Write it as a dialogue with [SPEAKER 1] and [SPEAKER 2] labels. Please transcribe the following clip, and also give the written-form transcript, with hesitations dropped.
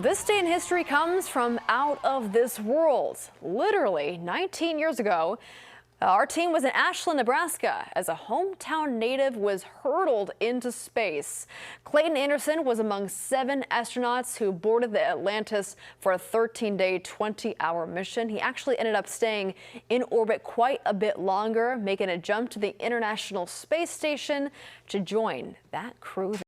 [SPEAKER 1] This day in history comes from out of this world. Literally 19 years ago, our team was in Ashland, Nebraska, as a hometown native was hurtled into space. Clayton Anderson was among 7 astronauts who boarded the Atlantis for a 13-day, 20-hour mission. He actually ended up staying in orbit quite a bit longer, making a jump to the International Space Station to join that crew.